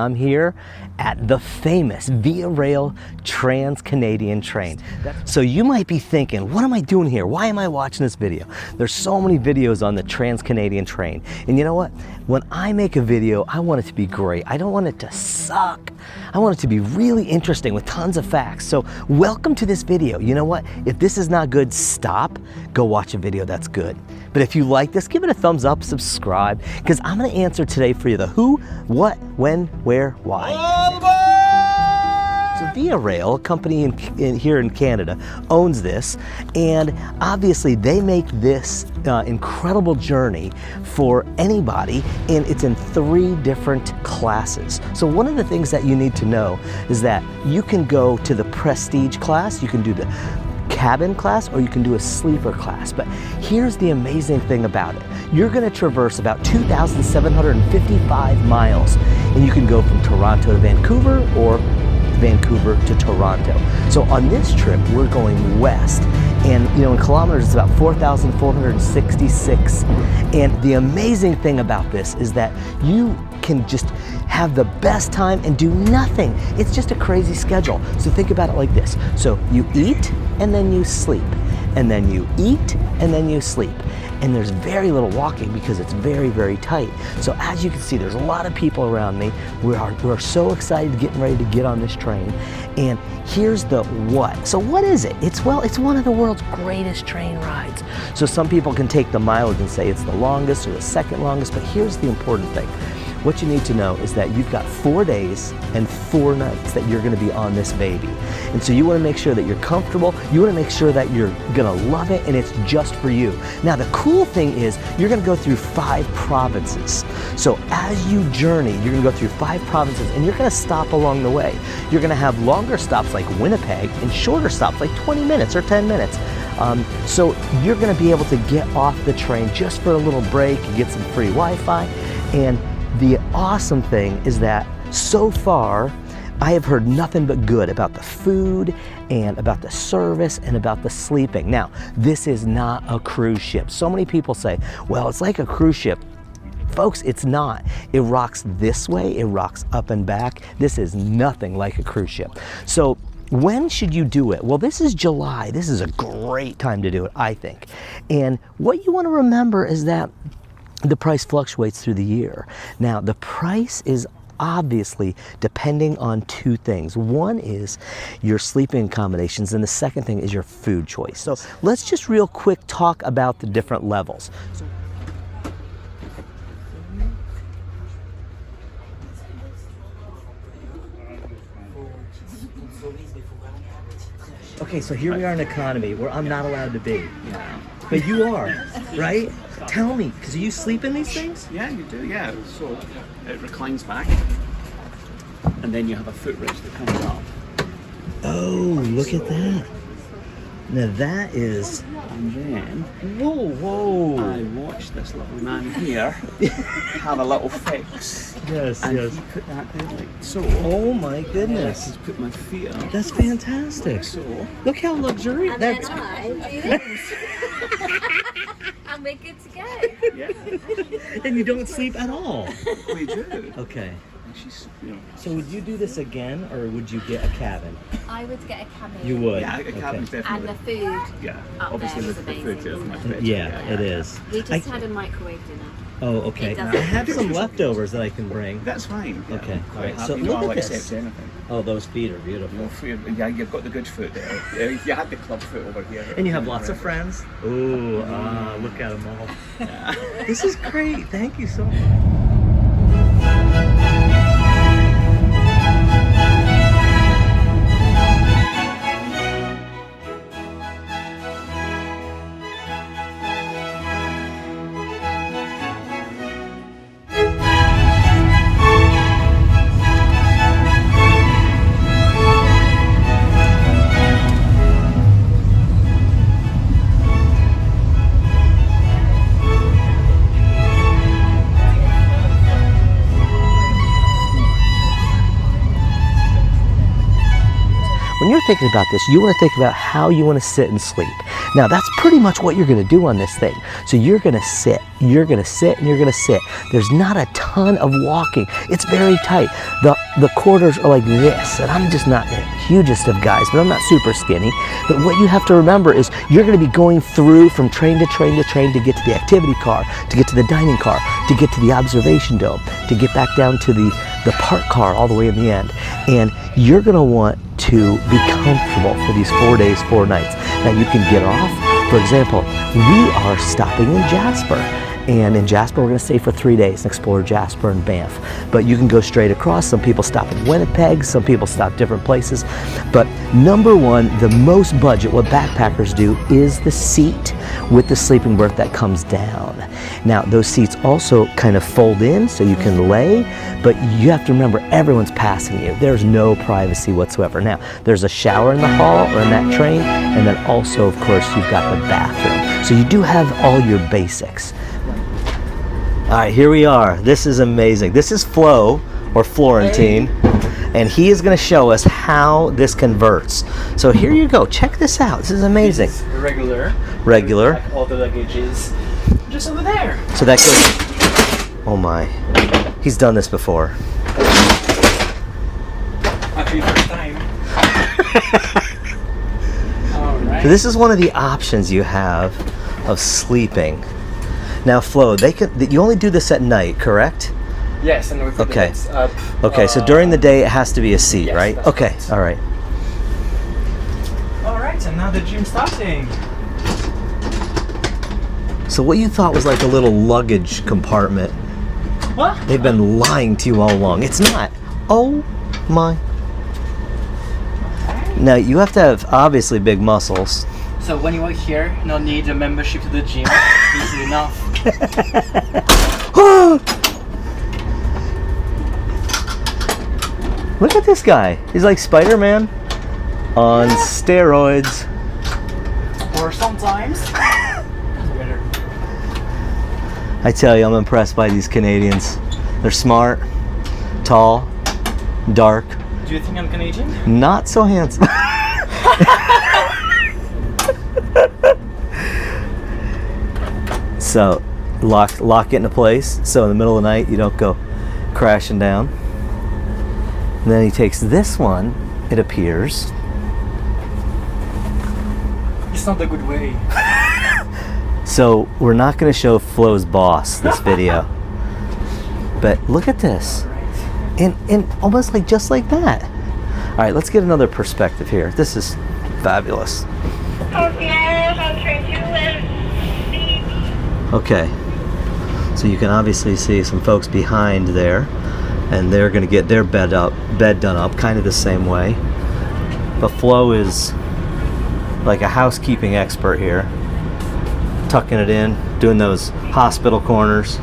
I'm here at the famous Viarail Trans-Canadian train. So you might be thinking, what am I doing here? Why am I watching this video? There's so many videos on the Trans-Canadian train. And you know what? When I make a video, I want it to be great. I don't want it to suck. I want it to be really interesting with tons of facts. So welcome to this video. You know what? If this is not good, stop. Go watch a video that's good. But if you like this, give it a thumbs up, subscribe, because I'm going to answer today for you the who, what, when, where, why. So Viarail, a company here in Canada, owns this, and obviously they make this incredible journey for anybody, and it's in 3 different classes. So one of the things that you need to know is that you can go to the prestige class, you can do the cabin class, or you can do a sleeper class. But here's the amazing thing about it. You're going to traverse about 2,755 miles, and you can go from Toronto to Vancouver or Vancouver to Toronto. So on this trip, we're going west, and you know, in kilometers, it's about 4,466. And the amazing thing about this is that you can just have the best time and do nothing. It's just a crazy schedule. So think about it like this. So you eat and then you sleep, and then you eat and then you sleep. And there's very little walking because it's very, very tight. So as you can see, there's a lot of people around me. We're so excited, getting ready to get on this train. And here's the what. So what is it? It's one of the world's greatest train rides. So some people can take the mileage and say it's the longest or the second longest, but here's the important thing. What you need to know is that you've got 4 days and 4 nights that you're going to be on this baby. And so you want to make sure that you're comfortable, you want to make sure that you're going to love it, and it's just for you. Now the cool thing is you're going to go through 5 provinces. So as you journey, you're going to go through 5 provinces, and you're going to stop along the way. You're going to have longer stops like Winnipeg and shorter stops like 20 minutes or 10 minutes. So you're going to be able to get off the train just for a little break and get some free Wi-Fi. And the awesome thing is that so far, I have heard nothing but good about the food and about the service and about the sleeping. Now, this is not a cruise ship. So many people say, well, it's like a cruise ship. Folks, it's not. It rocks this way, it rocks up and back. This is nothing like a cruise ship. So when should you do it? Well, this is July. This is a great time to do it, I think. And what you want to remember is that the price fluctuates through the year. Now, the price is obviously depending on 2 things. One is your sleeping accommodations, and the second thing is your food choice. So let's just real quick talk about the different levels. Okay, so here we are in economy, where I'm not allowed to be. Yeah. But you are, right? Tell me, because you sleep in these things? Yeah, you do, yeah. So it reclines back, and then you have a footrest that comes up. Oh, look at that. Now that is... And then Whoa. I watched this little man here have a little fix. Yes, and yes. he put that there like so. Oh my goodness. Just put my feet up. That's fantastic. So. Look how luxurious. And then I do this. And we're good to go. Yeah. And you don't sleep at all. We do. Okay. And she's, you know. So would you do this again, or would you get a cabin? I would get a cabin. You would? Yeah, a cabin's And definitely. the food. Yeah. up Obviously there the is food amazing. is much better. Yeah, it is. We just had a microwave dinner. Oh, okay. It I doesn't- have some leftovers that I can bring. That's fine. Yeah. Okay, all right. Quite So happy. No, look I'll at this. accept anything. Oh, those feet are beautiful. No food. Yeah, you've got the good food there. You had the club foot over here. And you have lots of friends. Ooh, look at them all. Yeah. This is great. Thank you so much. when you're thinking about this, you want to think about how you want to sit and sleep. Now, that's pretty much what you're going to do on this thing. So you're going to sit, and you're going to sit. There's not a ton of walking. It's very tight. The quarters are like this, and I'm just not the hugest of guys, but I'm not super skinny. But what you have to remember is you're going to be going through from train to train to train to get to the activity car, to get to the dining car, to get to the observation dome, to get back down to the park car all the way in the end. And you're going to want to be comfortable for these 4 days, 4 nights. Now you can get off. For example, we are stopping in Jasper. And in Jasper, we're going to stay for 3 days and explore Jasper and Banff. But you can go straight across. Some people stop in Winnipeg. Some people stop different places. But number one, the most budget, what backpackers do, is the seat with the sleeping berth that comes down. Now, those seats also kind of fold in so you can lay, but you have to remember everyone's passing you. There's no privacy whatsoever. Now, there's a shower in the hall or in that train, and then also, of course, you've got the bathroom. So you do have all your basics. All right, here we are. This is amazing. This is Flo, or Florentine, and he is going to show us how this converts. So here you go. Check this out. This is amazing. This is regular. Regular. Like all the luggage is just over there. So that goes. Oh my. He's done this before. Actually, first time. All right. So this is one of the options you have of sleeping. Now, Flo, you only do this at night, correct? Yes, and we put Okay. the legs up. Okay, so during the day it has to be a seat, yes, right? that's Okay, correct. all right. All right, and now the gym starting. So what you thought was like a little luggage compartment, What? they've been lying to you all along. It's not. Oh my. Now, you have to have obviously big muscles. So when you work here, you don't need a membership to the gym. Easy enough. Look at this guy. He's like Spider-Man on steroids. Or sometimes. I tell you, I'm impressed by these Canadians. They're smart, tall, dark, Do you think I'm Canadian? not so handsome. So, lock it into place so in the middle of the night you don't go crashing down. And then he takes this one, it appears. It's not a good way. So we're not going to show Flo's boss this video. But look at this. And almost like just like that. All right, let's get another perspective here. This is fabulous. Okay. So you can obviously see some folks behind there, and they're going to get their bed done up kind of the same way. But Flo is like a housekeeping expert here, tucking it in, doing those hospital corners.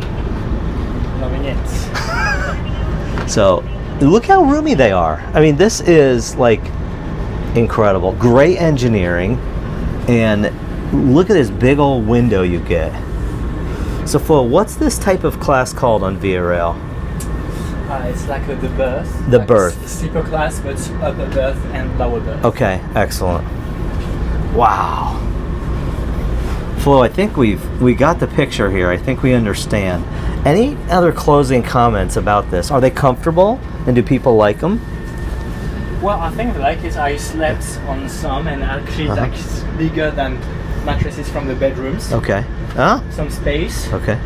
Loving it. So look how roomy they are. I mean, this is like incredible. Great engineering, and look at this big old window you get. So Flo, what's this type of class called on Viarail? It's like the berth. The like berth. Sleeper class, but upper berth and lower berth. Okay, excellent. Wow. Flo, I think we got the picture here. I think we understand. Any other closing comments about this? Are they comfortable, and do people like them? Well, I think like it. I slept on some, and actually like it's bigger than mattresses from the bedrooms. Okay. Huh? Some space. Okay.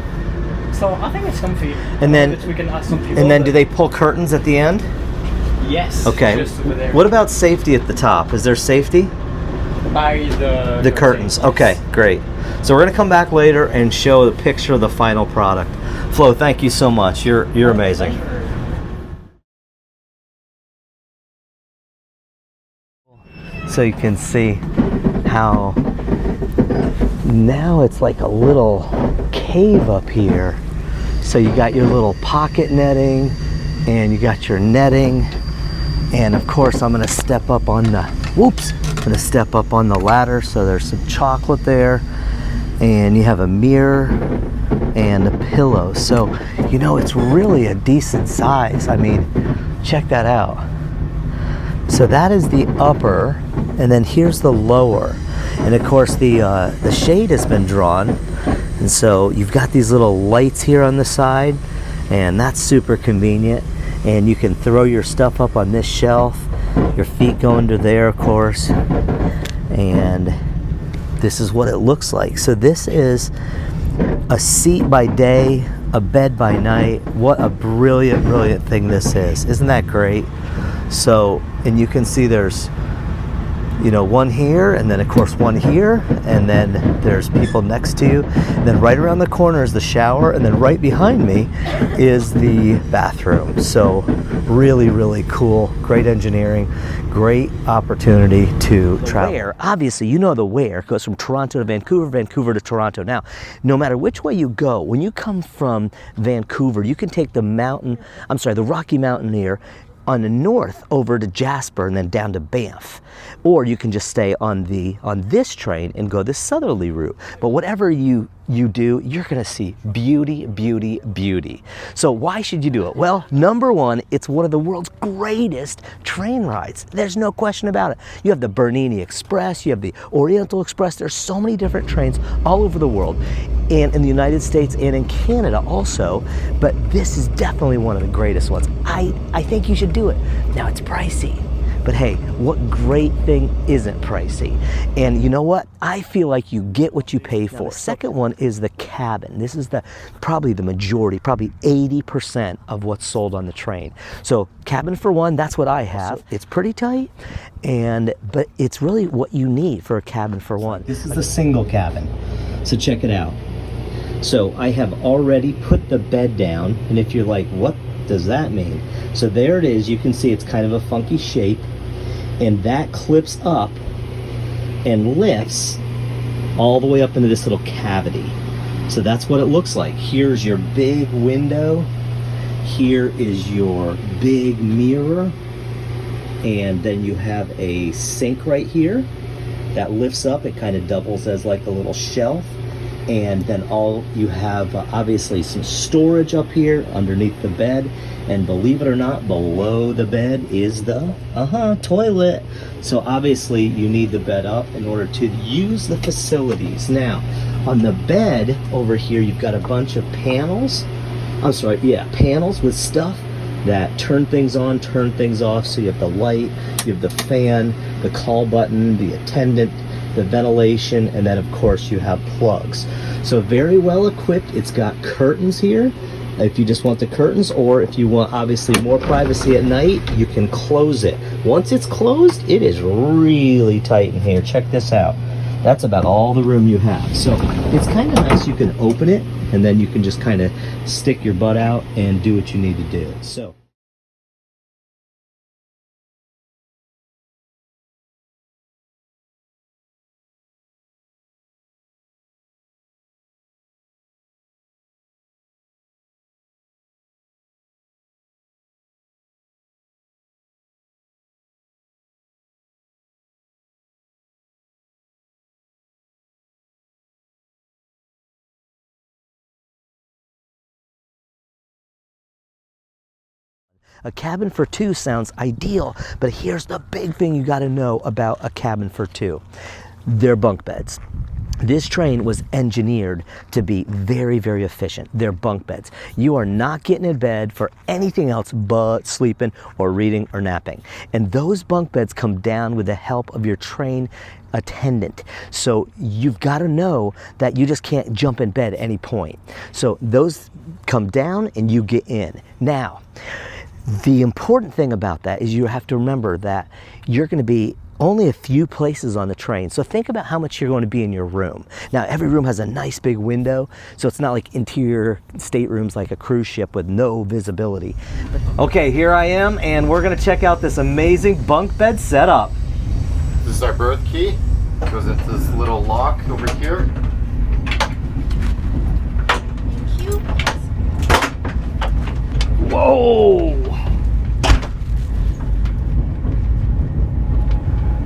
So I think it's comfy. And then- But we can ask some people. And then but do they pull curtains at the end? Yes. Okay. Just over there. What about safety at the top? Is there safety? By The curtains. Okay, great. So we're gonna come back later and show the picture of the final product. Flo, thank you so much. You're amazing. So you can see how now it's like a little cave up here. So you got your little pocket netting, and you got your netting, and of course I'm gonna step up on the ladder. So there's some chocolate there, and you have a mirror and a pillow. So it's really a decent size. I mean, check that out. So that is the upper, and then here's the lower. And of course the shade has been drawn, and so you've got these little lights here on the side, and that's super convenient. And you can throw your stuff up on this shelf, your feet go under there, of course, and this is what it looks like. So this is a seat by day, a bed by night. What a brilliant, brilliant thing this is. Isn't that great? So, and you can see there's, you know, one here, and then of course one here, and then there's people next to you. And then right around the corner is the shower, and then right behind me is the bathroom. So really, really cool, great engineering, great opportunity to travel. Where, obviously, you know the where goes from Toronto to Vancouver, Vancouver to Toronto. Now, no matter which way you go, when you come from Vancouver, you can take the Rocky Mountaineer on the north over to Jasper and then down to Banff, or you can just stay on this train and go this southerly route. But whatever you do, you're gonna see beauty, beauty, beauty. So why should you do it? Well, number one, it's one of the world's greatest train rides. There's no question about it. You have the Bernini Express, you have the Oriental Express. There's so many different trains all over the world, and in the United States and in Canada also, but this is definitely one of the greatest ones. I think you should do it. Now, it's pricey, but hey, what great thing isn't pricey? And you know what? I feel like you get what you pay for. The second one is the cabin. This is probably the majority, probably 80% of what's sold on the train. So cabin for one, that's what I have. It's pretty tight, but it's really what you need for a cabin for one. This is the single cabin. So check it out. So I have already put the bed down, and if you're like, what does that mean? So there it is. You can see it's kind of a funky shape, and that clips up and lifts all the way up into this little cavity. So that's what it looks like. Here's your big window. Here is your big mirror, and then you have a sink right here that lifts up. It kind of doubles as like a little shelf. And then you have obviously some storage up here underneath the bed, and believe it or not, below the bed is the toilet. So obviously you need the bed up in order to use the facilities. Now on the bed over here, you've got a bunch of panels panels with stuff that turn things on, turn things off. So you have the light, you have the fan, the call button, the attendant, the ventilation, and then of course you have plugs. So very well equipped. It's got curtains here if you just want the curtains, or if you want obviously more privacy at night, you can close it. Once it's closed, it is really tight in here. Check this out. That's about all the room you have. So it's kind of nice. You can open it, and then you can just kind of stick your butt out and do what you need to do. So a cabin for two sounds ideal, but here's the big thing you got to know about a cabin for two. They're bunk beds. This train was engineered to be very, very efficient. They're bunk beds. You are not getting in bed for anything else but sleeping or reading or napping. And those bunk beds come down with the help of your train attendant. So you've got to know that you just can't jump in bed at any point. So those come down and you get in. Now, the important thing about that is you have to remember that you're going to be only a few places on the train. So think about how much you're going to be in your room. Now, every room has a nice big window, so it's not like interior staterooms like a cruise ship with no visibility. Okay, here I am, and we're going to check out this amazing bunk bed setup. This is our berth key. Goes into this little lock over here. Thank you. Whoa!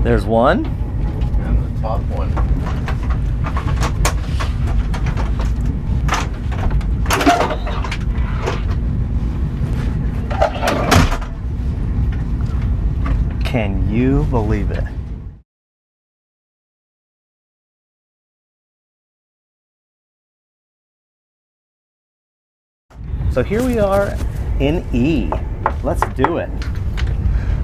There's one. And the top one. Can you believe it? So here we are in E. Let's do it.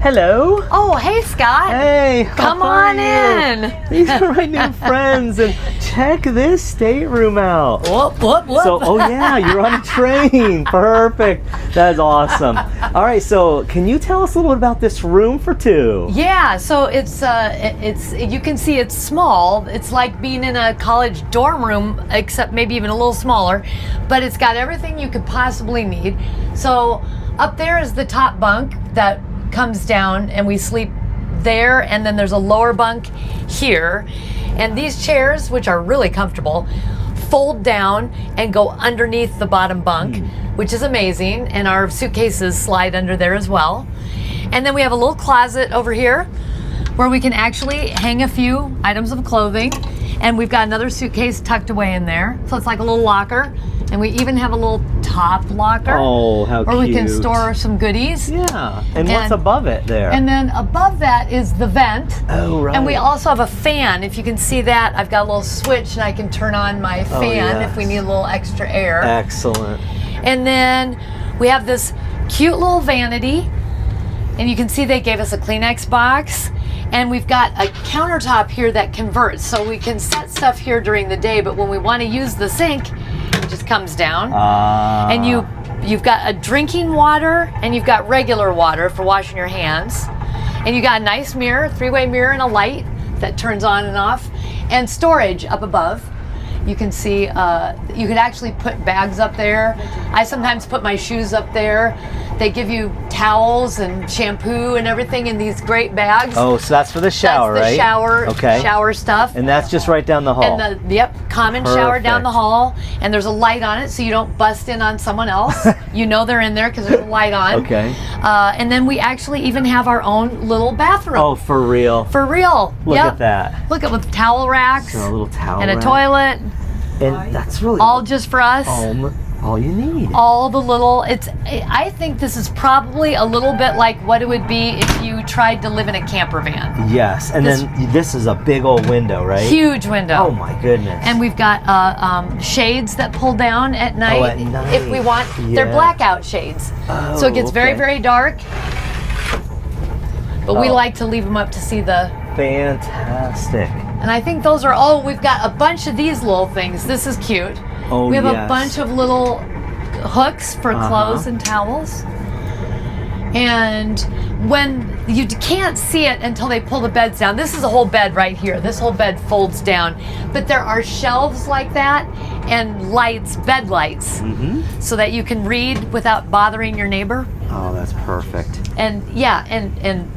Hello. Oh, hey, Scott. Hey, how Come are on you? in. These are my new friends, and check this stateroom out. Whoop, whoop, whoop. So, oh yeah, you're on a train. Perfect. That is awesome. All right, so can you tell us a little bit about this room for two? Yeah, so it's you can see it's small. It's like being in a college dorm room, except maybe even a little smaller, but it's got everything you could possibly need. So up there is the top bunk that comes down, and we sleep there, and then there's a lower bunk here. And these chairs, which are really comfortable, fold down and go underneath the bottom bunk, which is amazing. And our suitcases slide under there as well. And then we have a little closet over here where we can actually hang a few items of clothing. And we've got another suitcase tucked away in there. So it's like a little locker. And we even have a little top locker. Oh, how where cute. we can store some goodies. Yeah, and what's above it there? And then above that is the vent. Oh, right. And we also have a fan. If you can see that, I've got a little switch and I can turn on my fan if we need a little extra air. Excellent. And then we have this cute little vanity. And you can see they gave us a Kleenex box. And we've got a countertop here that converts. So we can set stuff here during the day, but when we want to use the sink, it just comes down. And you've got a drinking water and you've got regular water for washing your hands. And you got a nice mirror, three-way mirror, and a light that turns on and off. And storage up above. You can see, you could actually put bags up there. I sometimes put my shoes up there. They give you towels and shampoo and everything in these great bags. Oh, so that's for the shower, that's the right? shower stuff. And that's just right down the hall. And common shower down the hall. And there's a light on it so you don't bust in on someone else. You know they're in there because there's a light on. Okay. And then we actually even have our own little bathroom. Oh, for real? For real. Look at that. Look at with towel racks. So a little towel and rack. a toilet. And that's really all just for us. All you need. All the little, I think this is probably a little bit like what it would be if you tried to live in a camper van. Yes, and then this is a big old window, right? Huge window. Oh my goodness. And we've got shades that pull down at night. Oh, at night. If we want. They're blackout shades. Oh, so it gets very, very dark. But we Oh. like to leave them up to see the... Fantastic. And I think those are all, we've got a bunch of these little things. This is cute. Oh, we have yes. a bunch of little hooks for clothes and towels. And when you can't see it until they pull the beds down. This is a whole bed right here. This whole bed folds down. But there are shelves like that and lights, bed lights, so that you can read without bothering your neighbor. Oh, that's perfect. And yeah, and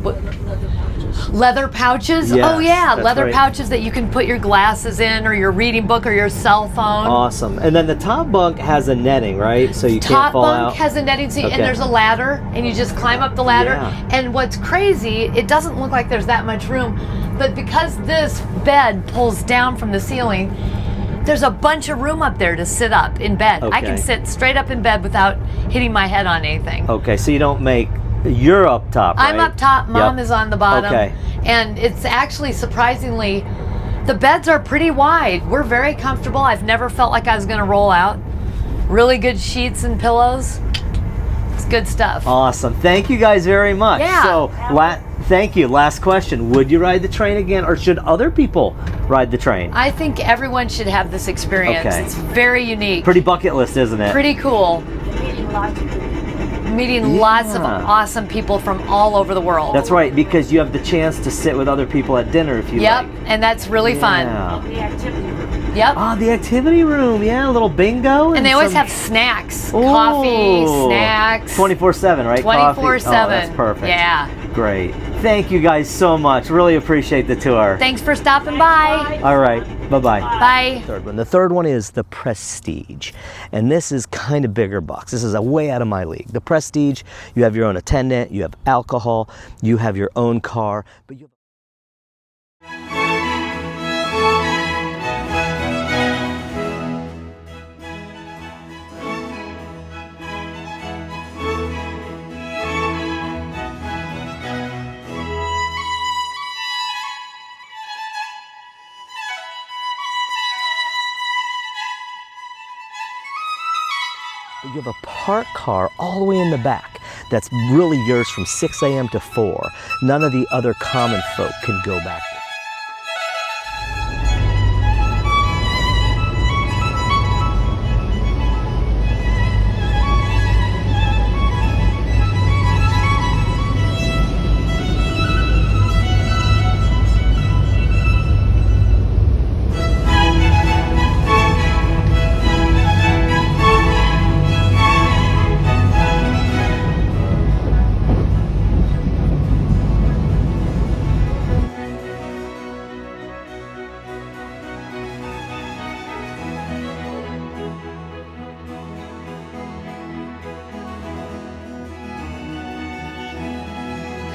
leather pouches. Yes, oh yeah, that's leather right. pouches that you can put your glasses in, or your reading book, or your cell phone. Awesome. And then the top bunk has a netting, right? So you can't Top fall bunk out. has a netting seat, Okay. and there's a ladder, and you just climb up the ladder. Yeah. And what's crazy, it doesn't look like there's that much room, but because this bed pulls down from the ceiling, there's a bunch of room up there to sit up in bed. I Okay. can sit straight up in bed without hitting my head on anything. Okay, so you don't make, you're up top, right? I'm up top, Mom Yep. is on the bottom. Okay. And it's actually surprisingly, the beds are pretty wide. We're very comfortable. I've never felt like I was gonna roll out. Really good sheets and pillows. It's good stuff. Awesome. Thank you guys very much. Yeah. So, thank you. Last question. Would you ride the train again, or should other people ride the train? I think everyone should have this experience. Okay. It's very unique. Pretty bucket list, isn't it? Pretty cool. Meeting lots of Yeah. awesome people from all over the world. That's right, because you have the chance to sit with other people at dinner if you Yep, like. and that's really fun. Yeah. Yep. Ah, the activity room. Yeah, a little bingo. And they always some- have snacks, coffee, Ooh. snacks. 24/7, right? Coffee? 24/7. Oh, that's perfect. Yeah. Great. Thank you guys so much. Really appreciate the tour. Thanks for stopping by. All right. Bye-bye. Bye. Third one. The third one is the Prestige. And this is kind of bigger box. This is a way out of my league. The Prestige, you have your own attendant, you have alcohol, you have your own car, but you You have a parked car all the way in the back that's really yours from 6 a.m. to 4. None of the other common folk can go back there.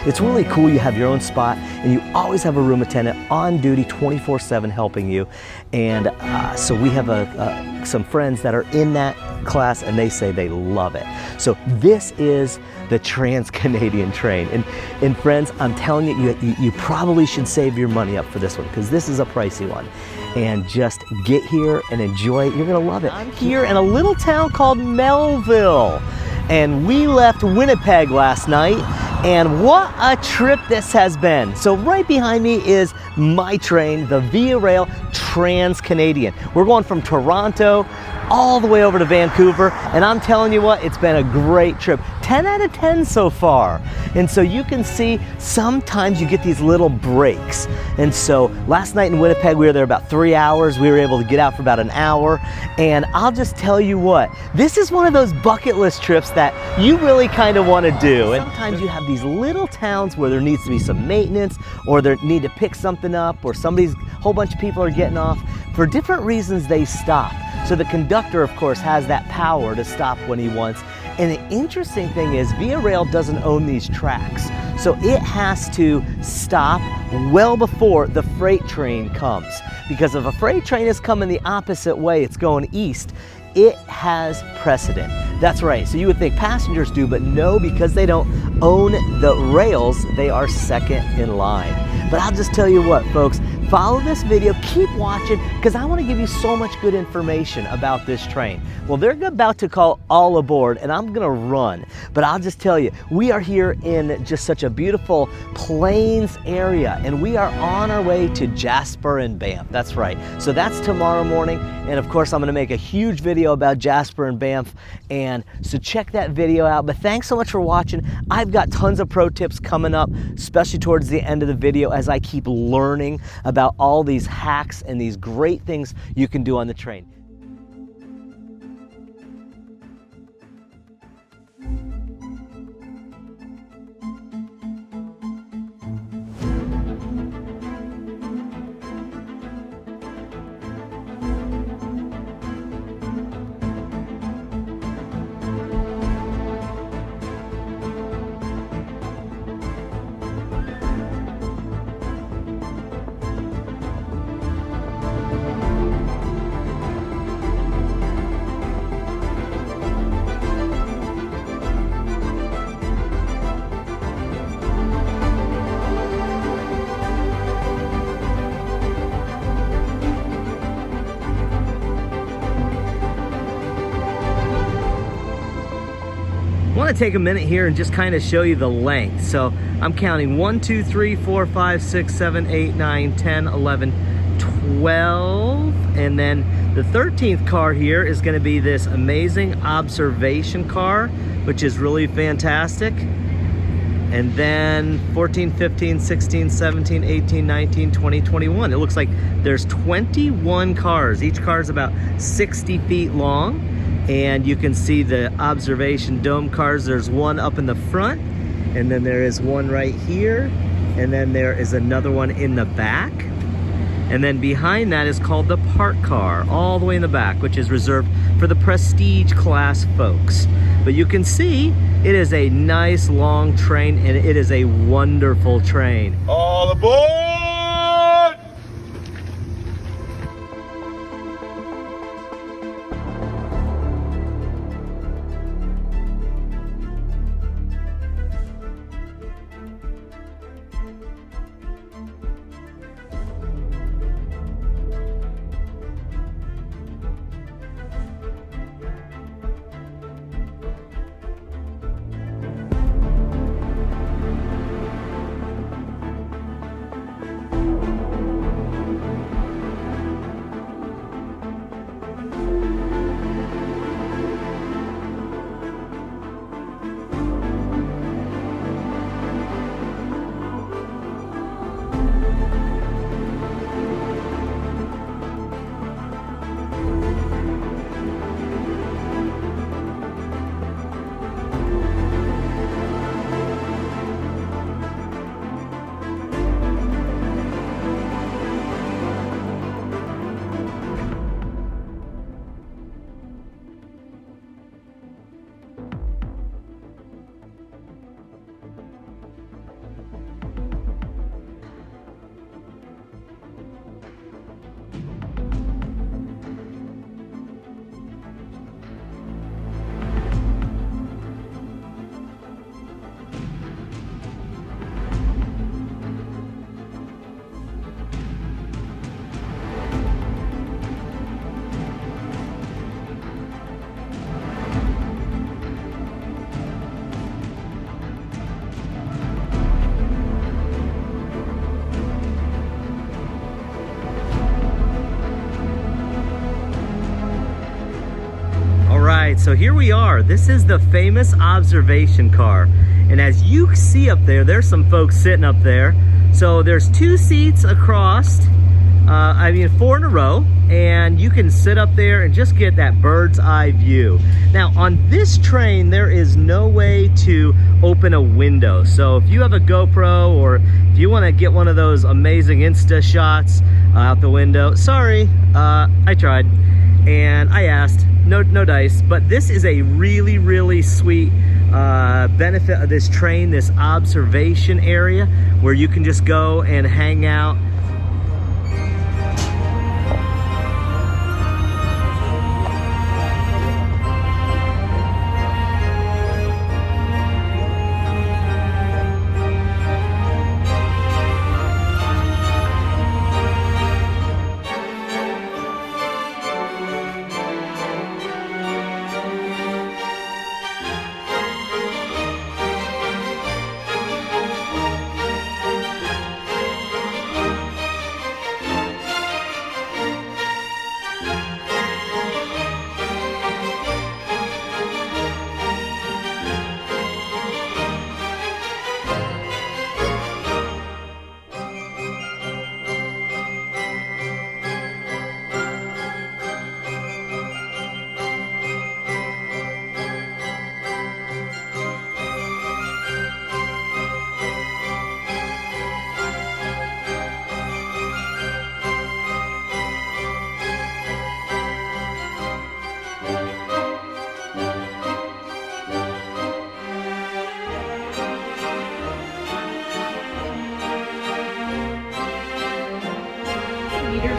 It's really cool. You have your own spot, and you always have a room attendant on duty 24/7 helping you. And so we have some friends that are in that class, and they say they love it. So this is the Trans-Canadian train. And friends, I'm telling you, you probably should save your money up for this one, because this is a pricey one. And just get here and enjoy it. You're gonna love it. I'm here in a little town called Melville, and we left Winnipeg last night. And what a trip this has been. So right behind me is my train, the Viarail Trans-Canadian. We're going from Toronto all the way over to Vancouver, and I'm telling you what, it's been a great trip. 10 out of 10 so far. And so you can see sometimes you get these little breaks. And so last night in Winnipeg, we were there about 3 hours. We were able to get out for about an hour. And I'll just tell you what, this is one of those bucket list trips that you really kind of want to do. And sometimes you have these little towns where there needs to be some maintenance, or they need to pick something up, or whole bunch of people are getting off. For different reasons, they stop. So the conductor, of course, has that power to stop when he wants. And the interesting thing is Viarail doesn't own these tracks. So it has to stop well before the freight train comes. Because if a freight train is coming the opposite way, it's going east, it has precedent. That's right. So you would think passengers do, but no, because they don't own the rails, they are second in line. But I'll just tell you what, folks, follow this video, keep watching, because I want to give you so much good information about this train. Well, they're about to call all aboard, and I'm going to run. But I'll just tell you, we are here in just such a beautiful plains area, and we are on our way to Jasper and Banff. That's right. So that's tomorrow morning, and of course, I'm going to make a huge video about Jasper and Banff, and so check that video out. But thanks so much for watching. I've got tons of pro tips coming up, especially towards the end of the video, as I keep learning about all these hacks and these great things you can do on the train. I want to take a minute here and just kind of show you the length. So I'm counting 1, 2, 3, 4, 5, 6, 7, 8, 9, 10, 11, 12. And then the 13th car here is going to be this amazing observation car, which is really fantastic. And then 14, 15, 16, 17, 18, 19, 20, 21. It looks like there's 21 cars. Each car is about 60 feet long. And you can see the observation dome cars. There's one up in the front, and then there is one right here, and then there is another one in the back. And then behind that is called the park car, all the way in the back, which is reserved for the prestige class folks. But you can see it is a nice long train, and it is a wonderful train. All aboard! so here we are. This is the famous observation car. And as you see up there, there's some folks sitting up there. So there's 2 seats across, I mean 4 in a row, and you can sit up there and just get that bird's eye view. Now on this train, there is no way to open a window. So if you have a GoPro or if you want to get one of those amazing Insta shots out the window, sorry, I tried and I asked, no dice. But this is a really, really sweet benefit of this train, this observation area where you can just go and hang out.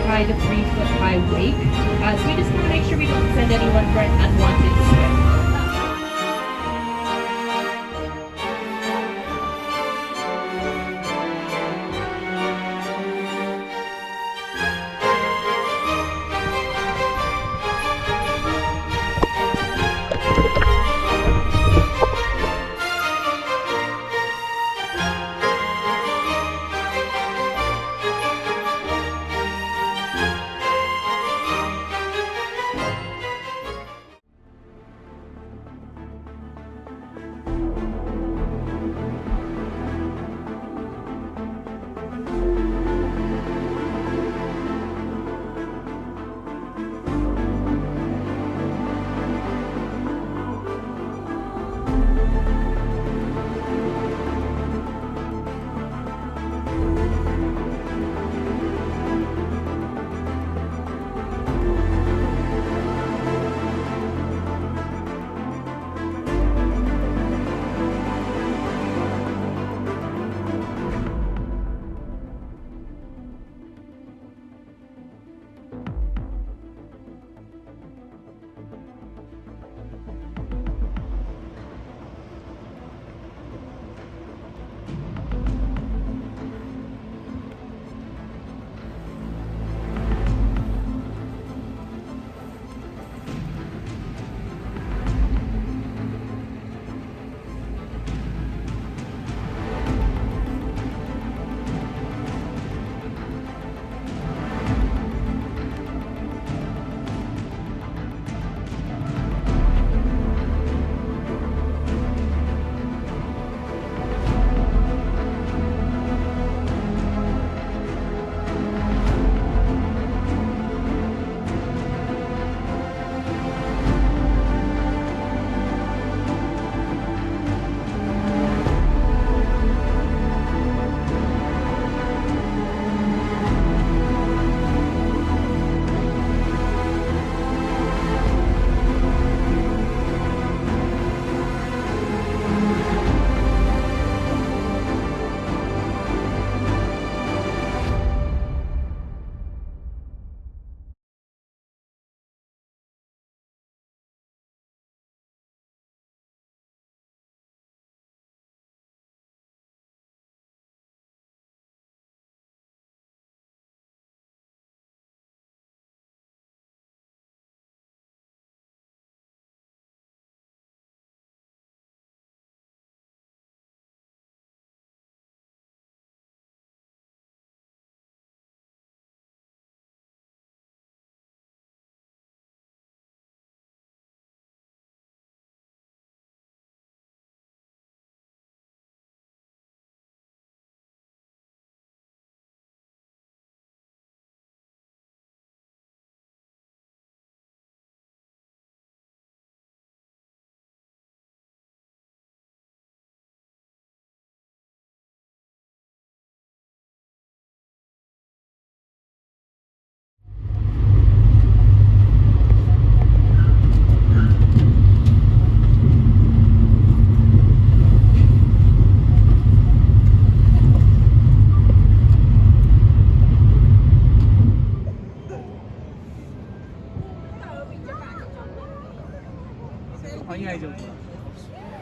By the 3-foot high wake. So we just want to make sure we don't send anyone for an unwanted swim.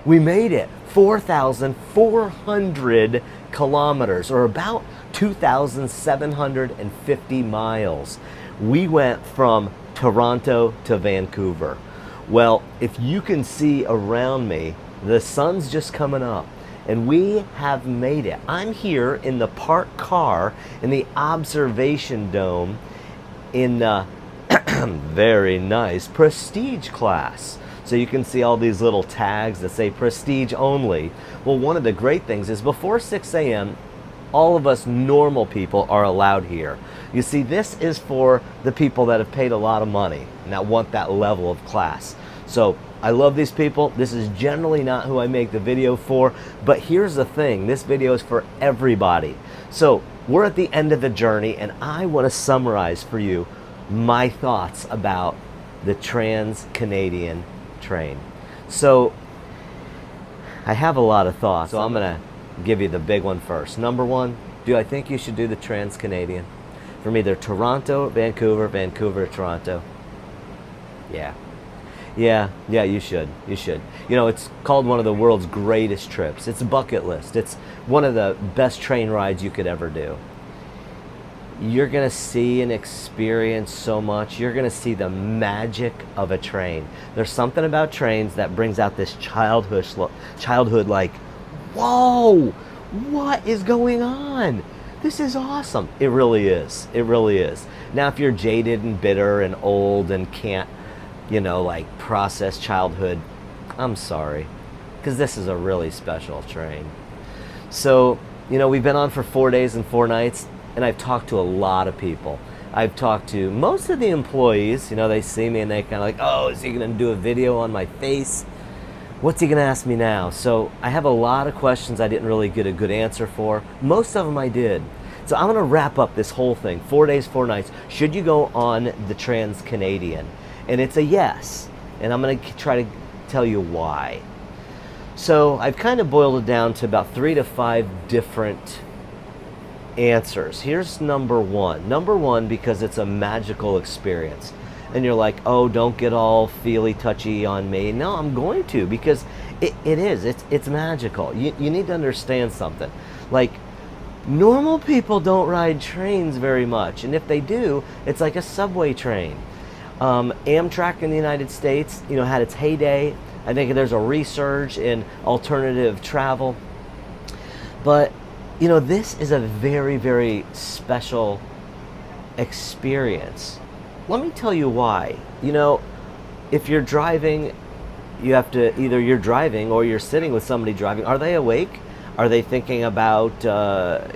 We made it 4,400 kilometers, or about 2,750 miles. We went from Toronto to Vancouver. Well, if you can see around me, the sun's just coming up and we have made it. I'm here in the parked car in the observation dome in the very nice prestige class. So you can see all these little tags that say prestige only. Well, one of the great things is before 6 a.m., all of us normal people are allowed here. You see, this is for the people that have paid a lot of money and that want that level of class. So I love these people. This is generally not who I make the video for, but here's the thing, this video is for everybody. So we're at the end of the journey and I want to summarize for you my thoughts about the Trans-Canadian train. So I have a lot of thoughts, so I'm gonna give you the big one first. Number one, do I think you should do the Trans-Canadian? From either Toronto, Vancouver, Vancouver, Toronto. Yeah, you should. You should. You know, it's called one of the world's greatest trips. It's a bucket list. It's one of the best train rides you could ever do. You're gonna see and experience so much. You're gonna see the magic of a train. There's something about trains that brings out this childhood like, whoa, what is going on? This is awesome. It really is. It really is. Now, if you're jaded and bitter and old and can't, you know, like process childhood, I'm sorry, because this is a really special train. So, you know, we've been on for 4 days and 4 nights, and I've talked to a lot of people. I've talked to most of the employees. You know, they see me and they kind of like, oh, is he going to do a video on my face? What's he going to ask me now? So I have a lot of questions I didn't really get a good answer for. Most of them I did. So I'm going to wrap up this whole thing. 4 days, 4 nights. Should you go on the Trans-Canadian? And it's a yes. And I'm going to try to tell you why. So I've kind of boiled it down to about 3 to 5 different answers. Here's number one. Number one, because it's a magical experience. And you're like, oh, don't get all feely touchy on me. No, I'm going to, because it is. It's magical. You need to understand something. Like, normal people don't ride trains very much. And if they do, it's like a subway train. Amtrak in the United States, you know, had its heyday. I think there's a resurge in alternative travel. But, you know, this is a very, very special experience. Let me tell you why. You know, if you're driving, you have to, either you're driving or you're sitting with somebody driving. Are they awake? Are they thinking about,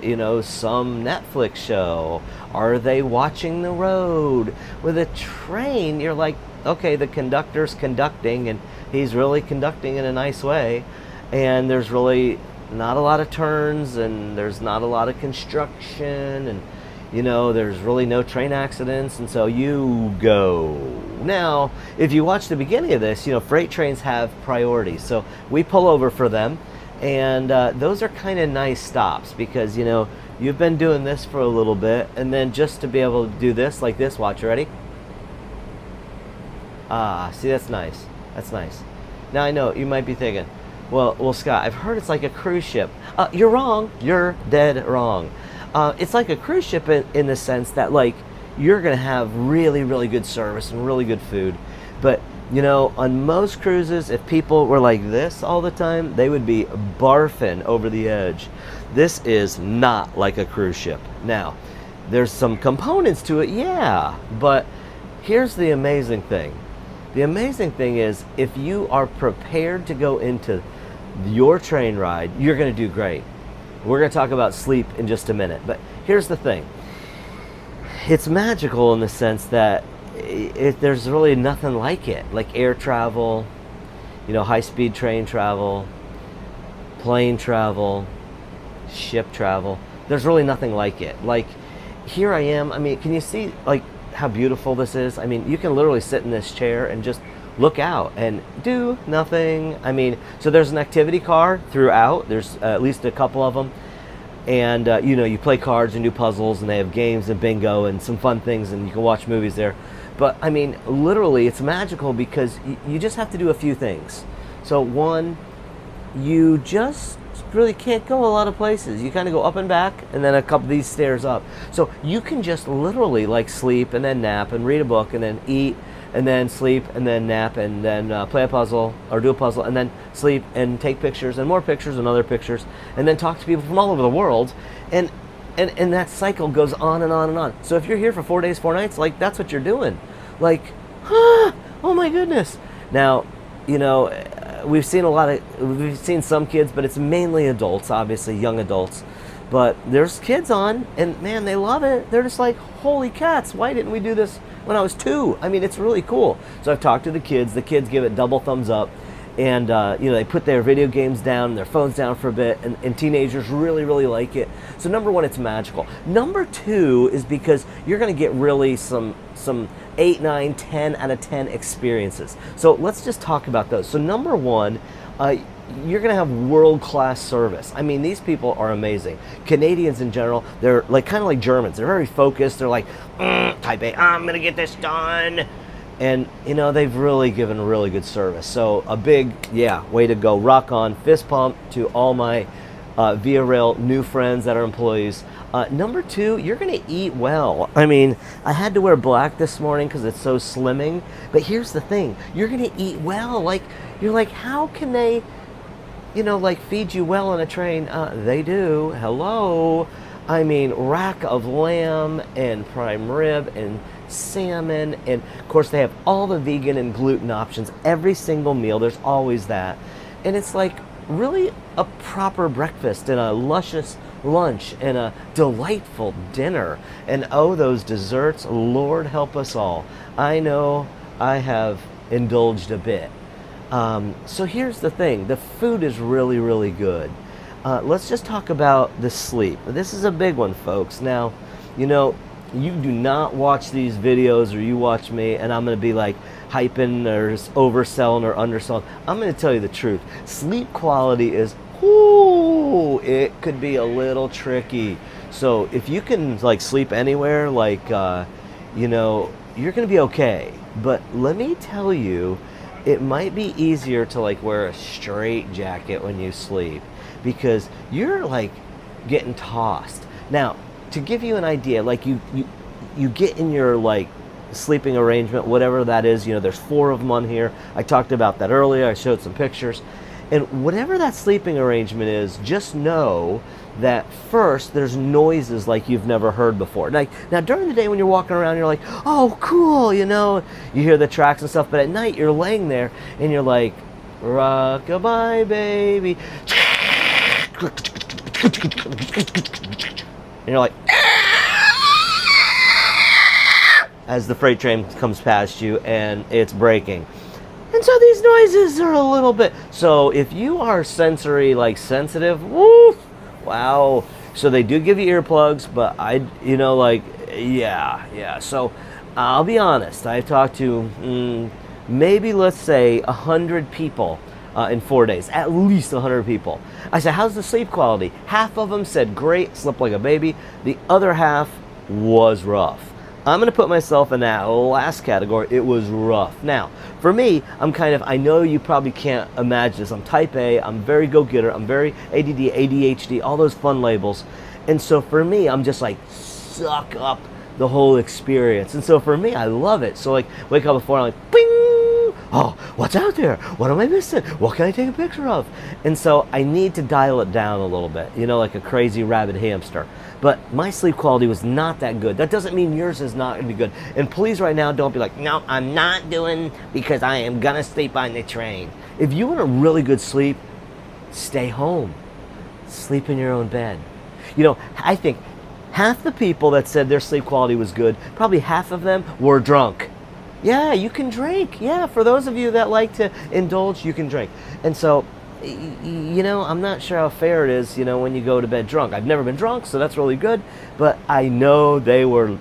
you know, some Netflix show? Are they watching the road? With a train, you're like, okay, the conductor's conducting and he's really conducting in a nice way. And there's really not a lot of turns and there's not a lot of construction and, you know, there's really no train accidents, and so you go. Now, if you watch the beginning of this, you know, freight trains have priority. So we pull over for them, and those are kind of nice stops because, you know, you've been doing this for a little bit, and then just to be able to do this, like this, watch, ready? Ah, see, that's nice. That's nice. Now, I know, you might be thinking, well, Scott, I've heard it's like a cruise ship. You're wrong. You're dead wrong. It's like a cruise ship in the sense that, like, you're going to have really, really good service and really good food. But, you know, on most cruises, if people were like this all the time, they would be barfing over the edge. This is not like a cruise ship. Now, there's some components to it, yeah, but here's the amazing thing. The amazing thing is, if you are prepared to go into your train ride, you're going to do great. We're going to talk about sleep in just a minute, but here's the thing. It's magical in the sense that there's really nothing like it. Like air travel, you know, high-speed train travel, plane travel, ship travel. There's really nothing like it. Like, here I am. I mean, can you see, like, how beautiful this is? I mean, you can literally sit in this chair and just look out and do nothing. I mean, so there's an activity car throughout. There's at least a couple of them. And, you know, you play cards and do puzzles, and they have games and bingo and some fun things, and you can watch movies there. But, I mean, literally, it's magical because you just have to do a few things. So one, you just really can't go a lot of places. You kind of go up and back and then a couple of these stairs up. So you can just literally like sleep and then nap and read a book and then eat and then sleep and then nap and then play a puzzle or do a puzzle and then sleep and take pictures and more pictures and other pictures and then talk to people from all over the world. And that cycle goes on and on and on. So if you're here for 4 days, 4 nights, like that's what you're doing. Like, oh my goodness. Now, you know, we've seen some kids, but it's mainly adults, obviously young adults. But there's kids on, and man, they love it. They're just like, holy cats, why didn't we do this when I was 2? I mean, it's really cool. So I've talked to the kids give it double thumbs up. And, you know, they put their video games down and their phones down for a bit, and teenagers really, really like it. So number one, it's magical. Number two is because you're going to get really some 8, 9, 10 out of 10 experiences. So let's just talk about those. So number one, you're going to have world-class service. I mean, these people are amazing. Canadians in general, they're like kind of like Germans. They're very focused. They're like, type A, I'm going to get this done. And, you know, they've really given really good service. So a big, way to go. Rock on. Fist pump to all my Viarail new friends that are employees. Number two, you're going to eat well. I mean, I had to wear black this morning because it's so slimming. But here's the thing. You're going to eat well. Like, you're like, how can they, you know, like feed you well on a train? They do. Hello. I mean, rack of lamb and prime rib and salmon, and of course they have all the vegan and gluten options every single meal. There's always that, and it's like really a proper breakfast and a luscious lunch and a delightful dinner, and oh, those desserts, Lord help us all. I know I have indulged a bit. So here's the thing, the food is really, really good. Let's just talk about the sleep. This is a big one, folks. Now, you know, you do not watch these videos or you watch me and I'm going to be like hyping or overselling or underselling. I'm going to tell you the truth. Sleep quality is, it could be a little tricky. So if you can like sleep anywhere, like, you know, you're going to be okay. But let me tell you, it might be easier to like wear a straight jacket when you sleep because you're like getting tossed. Now, to give you an idea, like you get in your like sleeping arrangement, whatever that is, you know, there's 4 of them on here. I talked about that earlier. I showed some pictures. And whatever that sleeping arrangement is, just know that first there's noises like you've never heard before. Like now during the day when you're walking around, you're like, oh, cool, you know, you hear the tracks and stuff. But at night you're laying there and you're like, rock-a-bye, baby. And you're like, as the freight train comes past you and it's braking. And so these noises are a little bit, so if you are sensory, like sensitive, woof, wow. So they do give you earplugs, but you know, like, yeah. So I'll be honest, I've talked to maybe, let's say, 100 people in 4 days, at least 100 people. I said, how's the sleep quality? Half of them said, great, slept like a baby. The other half was rough. I'm going to put myself in that last category. It was rough. Now, for me, I know you probably can't imagine this. I'm type A, I'm very go-getter, I'm very ADD, ADHD, all those fun labels. And so for me, I'm just like, suck up the whole experience. And so for me, I love it. So like, wake up before, I'm like, bing! Oh, what's out there? What am I missing? What can I take a picture of? And so I need to dial it down a little bit, you know, like a crazy rabid hamster. But my sleep quality was not that good. That doesn't mean yours is not going to be good. And please right now, don't be like, no, I'm not doing because I am going to sleep on the train. If you want a really good sleep, stay home. Sleep in your own bed. You know, I think half the people that said their sleep quality was good, probably half of them were drunk. Yeah, you can drink. Yeah, for those of you that like to indulge, you can drink. And so, you know, I'm not sure how fair it is, you know, when you go to bed drunk. I've never been drunk, so that's really good. But I know they were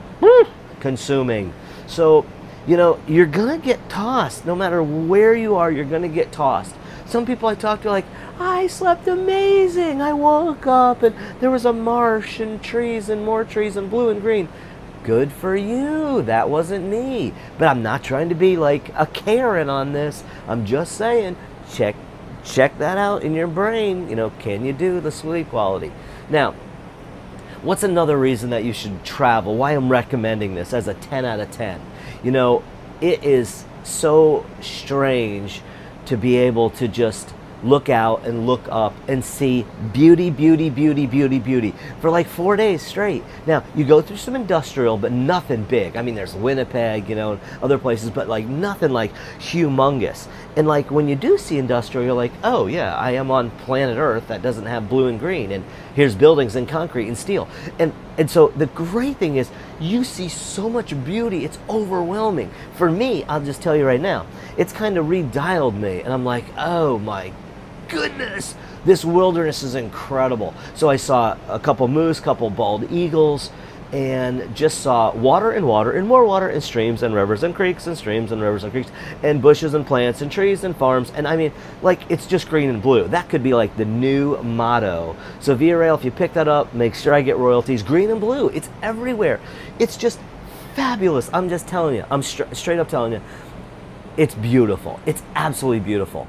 consuming. So, you know, you're going to get tossed. No matter where you are, you're going to get tossed. Some people I talk to are like, I slept amazing. I woke up and there was a marsh and trees and more trees and blue and green. Good for you. That wasn't me. But I'm not trying to be like a Karen on this. I'm just saying, check check that out in your brain. You know, can you do the sleep quality? Now, what's another reason that you should travel? Why I'm recommending this as a 10 out of 10? You know, it is so strange to be able to just look out and look up and see beauty, beauty, beauty, beauty, beauty for like 4 days straight. Now, you go through some industrial, but nothing big. I mean, there's Winnipeg, you know, and other places, but like nothing like humongous. And like when you do see industrial, you're like, oh yeah, I am on planet Earth that doesn't have blue and green, and here's buildings and concrete and steel. And so the great thing is you see so much beauty, it's overwhelming. For me, I'll just tell you right now, it's kind of redialed me, and I'm like, oh my goodness, this wilderness is incredible. So I saw a couple moose, couple bald eagles, and just saw water and water and more water and streams and rivers and creeks and streams and rivers and creeks and bushes and plants and trees and farms. And I mean, like, it's just green and blue. That could be like the new motto. So Viarail, if you pick that up, make sure I get royalties. Green and blue, it's everywhere. It's just fabulous. I'm just telling you, I'm straight up telling you, it's beautiful. It's absolutely beautiful.